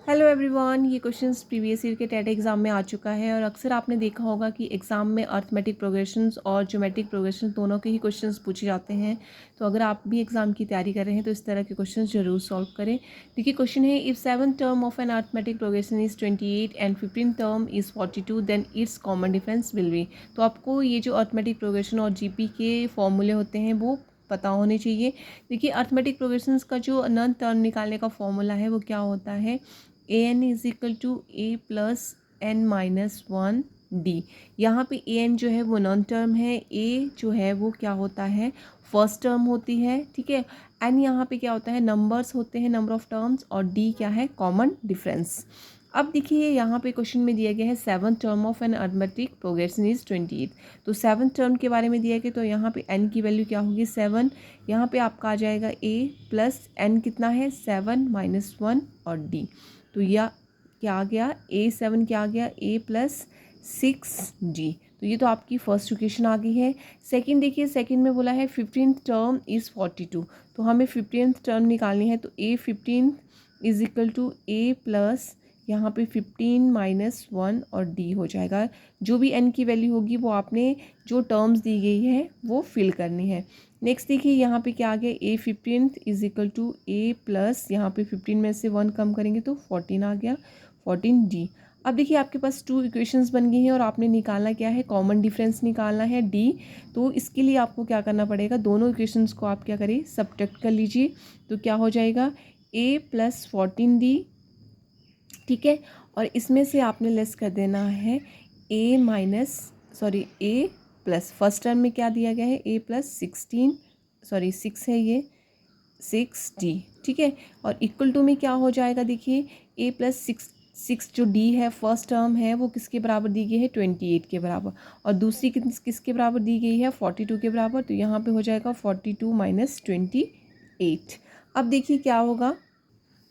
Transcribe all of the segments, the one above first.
Hello everyone, ये questions previous year के TET exam में आ चुका है और अक्सर आपने देखा होगा कि एग्ज़ाम में अर्थमेटिक प्रोग्रेशंस और ज्योमेट्रिक प्रोग्रेशन दोनों के ही क्वेश्चंस पूछे जाते हैं। तो अगर आप भी एग्ज़ाम की तैयारी कर रहे हैं तो इस तरह के क्वेश्चंस जरूर सॉल्व करें। देखिए क्वेश्चन है, if 7 term of an arithmetic progression is 28 and 15 term is 42 then its common difference will be. तो आपको ये जो अर्थमेटिक प्रोग्रेशन और जीपी के फॉर्मूले होते हैं वो पता होने चाहिए। देखिए अर्थमेटिक प्रोग्रेशंस का जो नन टर्म निकालने का फॉर्मूला है वो क्या होता है, a n is equal to a plus n minus one d. यहाँ पे ए एन जो है वो नॉन टर्म है, ए जो है वो क्या होता है, फर्स्ट टर्म होती है, ठीक है। एन यहाँ पे क्या होता है, नंबर्स होते हैं, नंबर ऑफ टर्म्स, और डी क्या है, कॉमन डिफरेंस। अब देखिए यहाँ पे क्वेश्चन में दिया गया है 7 term of an arithmetic progression is 28। तो 7 टर्म के बारे में दिया गया, तो यहाँ पे n की वैल्यू क्या होगी, 7। यहाँ पे आपका आ जाएगा a प्लस n कितना है, 7 माइनस 1 और d। तो यह क्या आ गया, A7 क्या आ गया, A प्लस 6D। तो ये तो आपकी फर्स्ट इक्वेशन आ गई है। सेकंड देखिए, सेकंड में बोला है 15th टर्म इज़ 42। तो हमें 15th टर्म निकालनी है, तो A15 is equal to A plus यहाँ पे 15 माइनस 1 और D हो जाएगा। जो भी n की वैल्यू होगी वो आपने जो टर्म्स दी गई है वो फिल करनी है। नेक्स्ट देखिए यहाँ पे क्या आ गया, A15 is equal to A plus यहाँ पे 15 में से 1 कम करेंगे तो 14 आ गया, 14D। अब देखिए आपके पास 2 इक्वेशंस बन गई हैं और आपने निकालना क्या है, कॉमन डिफरेंस निकालना है D। तो इसके लिए आपको क्या करना पड़ेगा, दोनों इक्वेशंस को आप क्या करें, सब्ट्रैक्ट कर लीजिए। तो क्या हो जाएगा, A प्लस 14D, ठीक है। और इसमें से आपने लेस कर देना है A प्लस, फर्स्ट टर्म में क्या दिया गया है, A प्लस 6 है ये, 6D, ठीक है। और इक्वल टू में क्या हो जाएगा, देखिए A प्लस 6 जो D है फर्स्ट टर्म है वो किसके बराबर दी गई है, 28 के बराबर, और दूसरी किसके बराबर दी गई है, 42 के बराबर। तो यहाँ पे हो जाएगा 42 माइनस 28। अब देखिए क्या होगा,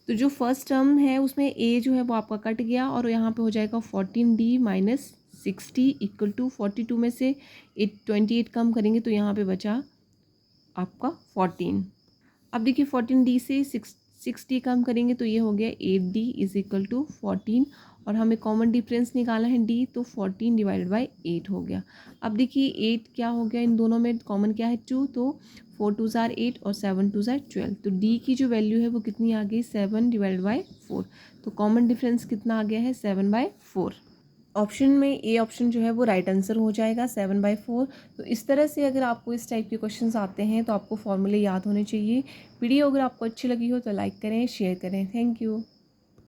तो जो फर्स्ट टर्म है उसमें a जो है वो आपका कट गया और यहाँ पे हो जाएगा 14D माइनस 60 इक्वल टू 42 में से 28 कम करेंगे तो यहाँ पे बचा आपका 14। अब देखिए 14D से 60 कम करेंगे तो ये हो गया 8D इज इक्वल टू 14, और हमें कॉमन डिफरेंस निकाला है D, तो 14 डिवाइडेड बाई 8 हो गया। अब देखिए 8 क्या हो गया, इन दोनों में कॉमन क्या है, 2, तो 4 2 ज़ार 8 और 7 2 ज़ार 12। तो D की जो वैल्यू है वो कितनी आ गई, 7 डिवाइडेड बाई 4। तो कॉमन डिफरेंस कितना आ गया है, 7/4। ऑप्शन में ए ऑप्शन जो है वो राइट आंसर हो जाएगा, 7/4। तो इस तरह से अगर आपको इस टाइप के क्वेश्चंस आते हैं तो आपको फॉर्मूले याद होने चाहिए। वीडियो अगर आपको अच्छी लगी हो तो लाइक करें, शेयर करें। Thank you.